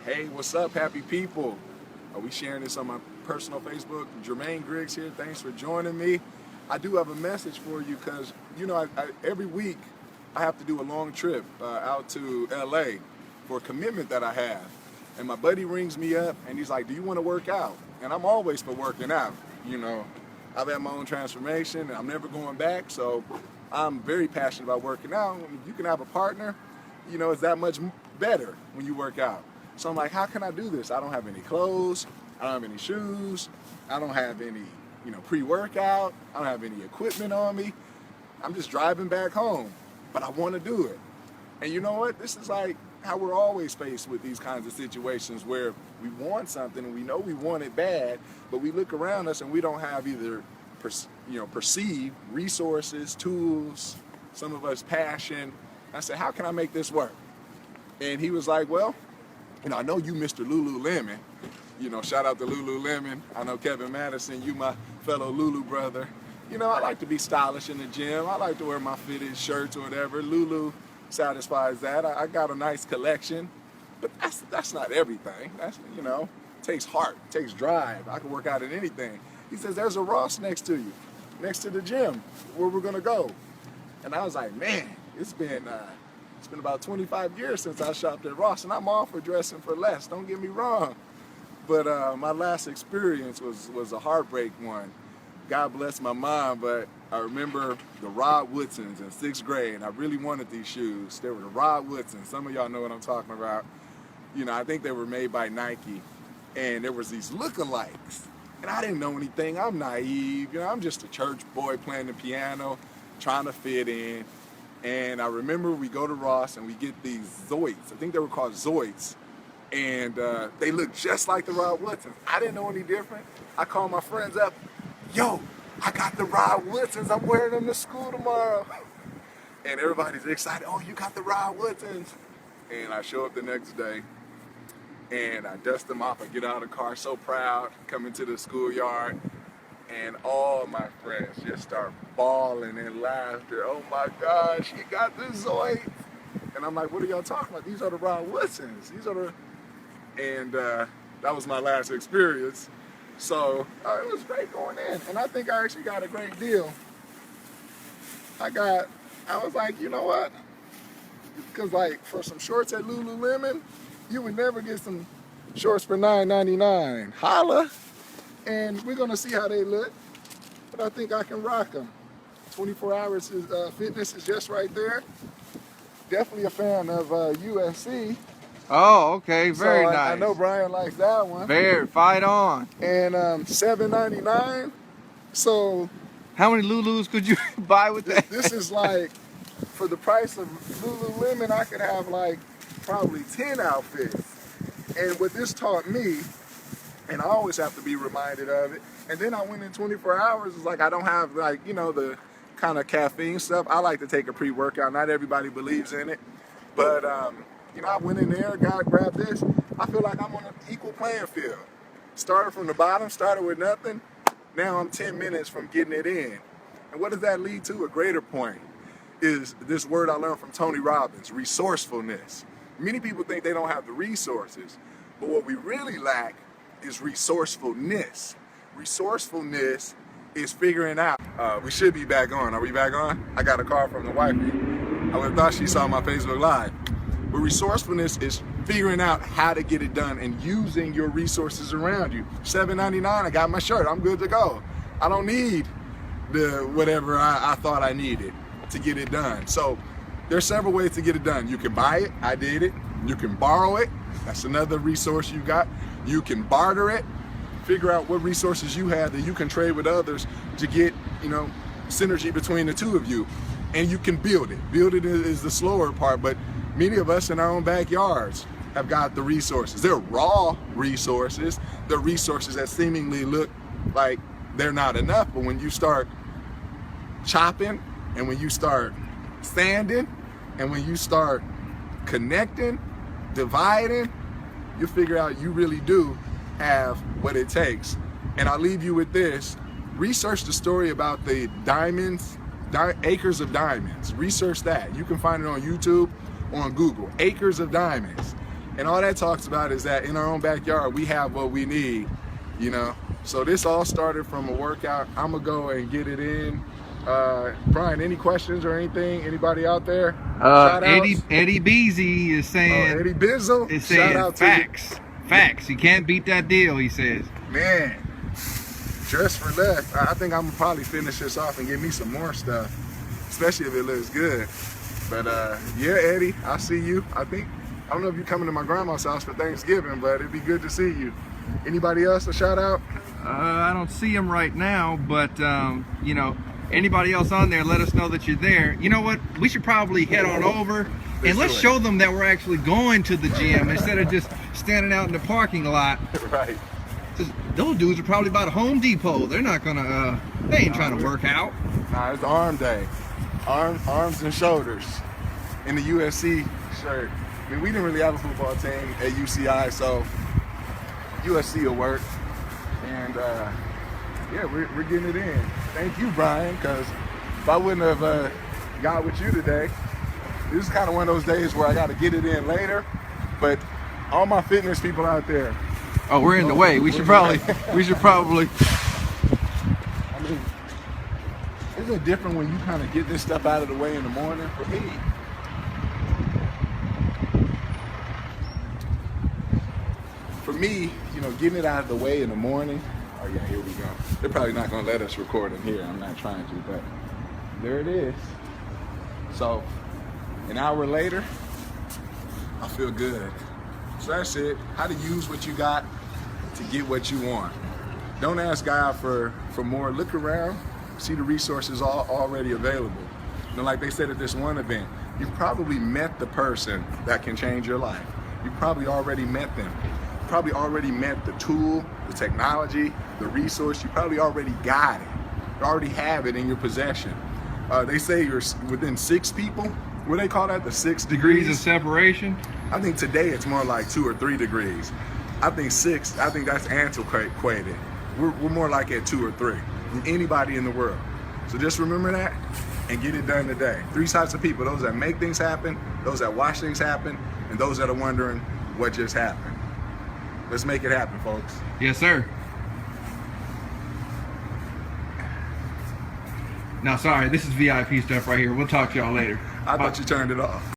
Hey, what's up, happy people? Are we sharing this on my personal Facebook? Jermaine Griggs here. Thanks for joining me. I do have a message for you because, every week I have to do a long trip out to LA for a commitment that I have. And my buddy rings me up and he's like, do you want to work out? And I'm always for working out. I've had my own transformation and I'm never going back. So I'm very passionate about working out. If you can have a partner, it's that much better when you work out. So I'm like, how can I do this? I don't have any clothes. I don't have any shoes. I don't have any, pre-workout. I don't have any equipment on me. I'm just driving back home, but I want to do it. And you know what? This is like how we're always faced with these kinds of situations where we want something and we know we want it bad, but we look around us and we don't have either, perceived resources, tools, some of us passion. I said, how can I make this work? And he was like, well, I know you Mr. Lululemon. Shout out to Lululemon. I know Kevin Madison, you my fellow Lulu brother. I like to be stylish in the gym. I like to wear my fitted shirts or whatever. Lulu satisfies that. I got a nice collection, but that's not everything. That's, takes heart, takes drive. I can work out in anything. He says, there's a Ross next to you, next to the gym where we're gonna go. And I was like, man, it's been about 25 years since I shopped at Ross, and I'm all for dressing for less, don't get me wrong. But my last experience was a heartbreak one. God bless my mom, but I remember the Rod Woodsons in 6th grade, and I really wanted these shoes. They were the Rod Woodsons. Some of y'all know what I'm talking about. I think they were made by Nike, and there was these lookalikes. And I didn't know anything. I'm naive. I'm just a church boy playing the piano, trying to fit in. And I remember we go to Ross and we get these Zoids. I think they were called Zoids. And they look just like the Rod Woodsons. I didn't know any different. I called my friends up. Yo, I got the Rod Woodsons. I'm wearing them to school tomorrow. And everybody's excited. Oh, you got the Rod Woodsons. And I show up the next day. And I dust them off. I get out of the car so proud. Come into the schoolyard. And all my friends just start bawling in laughter. Oh my gosh, he got the Zoid. And I'm like, what are y'all talking about? These are the Rod Woodsons. And that was my last experience. So it was great going in. And I think I actually got a great deal. I was like, you know what? Because like for some shorts at Lululemon, you would never get some shorts for $9.99. Holla. And we're gonna see how they look, but I think I can rock them. 24 Hours Fitness is just right there. Definitely a fan of USC. Oh, okay, very nice. I know Brian likes that one. Very, fight on. And $7.99. So how many Lulus could you buy with that? This is like, for the price of Lululemon, I could have like probably 10 outfits. And what this taught me, and I always have to be reminded of it. And then I went in 24 hours. It's like I don't have like, the kind of caffeine stuff. I like to take a pre-workout. Not everybody believes in it. But, I went in there, grabbed this. I feel like I'm on an equal playing field. Started from the bottom, started with nothing. Now I'm 10 minutes from getting it in. And what does that lead to? A greater point is this word I learned from Tony Robbins, resourcefulness. Many people think they don't have the resources. But what we really lack is resourcefulness. Resourcefulness is figuring out. We should be back on. Are we back on? I got a call from the wifey. I would have thought she saw my Facebook Live. But resourcefulness is figuring out how to get it done and using your resources around you. $7.99, I got my shirt. I'm good to go. I don't need the whatever I thought I needed to get it done. So there's several ways to get it done. You can buy it. I did it. You can borrow it. That's another resource you got. You can barter it, figure out what resources you have that you can trade with others to get, synergy between the two of you. And you can build it. Build it is the slower part, but many of us in our own backyards have got the resources. They're raw resources. They're resources that seemingly look like they're not enough, but when you start chopping and when you start sanding and when you start connecting, dividing, you figure out you really do have what it takes. And I'll leave you with this. Research the story about the diamonds, acres of diamonds. Research that. You can find it on YouTube or on Google. Acres of diamonds. And all that talks about is that in our own backyard, we have what we need, you know? So this all started from a workout. I'm gonna go and get it in. Brian, any questions or anything? Anybody out there? Eddie Beasy is saying, Eddie Bizzle, is saying shout out facts. Facts. You can't beat that deal, he says. Man, just for that, I think I'm gonna probably finish this off and get me some more stuff, especially if it looks good. But yeah, Eddie, I see you. I don't know if you're coming to my grandma's house for Thanksgiving, but it'd be good to see you. Anybody else a shout out? I don't see him right now, but you know, anybody else on there, let us know that you're there. You know what? We should probably head on over and let's show them that we're actually going to the gym instead of just standing out in the parking lot. Right. Those dudes are probably by the Home Depot. They're not gonna, they ain't trying to work out. Nah, it's arm day. Arms and shoulders in the USC shirt. I mean, we didn't really have a football team at UCI, so USC will work. And yeah, we're getting it in. Thank you, Brian, because if I wouldn't have got with you today, this is kind of one of those days where I got to get it in later. But all my fitness people out there. Oh, we're in the way. We should probably. I mean, isn't it different when you kind of get this stuff out of the way in the morning? For me, you know, getting it out of the way in the morning. Oh yeah, here we go. They're probably not gonna let us record in here. I'm not trying to, but there it is. So an hour later, I feel good. So that's it. How to use what you got to get what you want. Don't ask God for more. Look around, see the resources all already available. You know, like they said at this one event, you've probably met the person that can change your life. You probably already met them. You probably already met the tool, the technology, the resource. You probably already got it. You already have it in your possession. They say you're within 6 people. What do they call that? The 6 degrees of separation. I think today it's more like 2 or 3 degrees. I think 6. I think that's antiquated. We're more like at 2 or 3 than anybody in the world. So just remember that and get it done today. 3 types of people: those that make things happen, those that watch things happen, and those that are wondering what just happened. Let's make it happen, folks. Yes, sir. No, sorry, this is VIP stuff right here. We'll talk to y'all later. I thought you turned it off.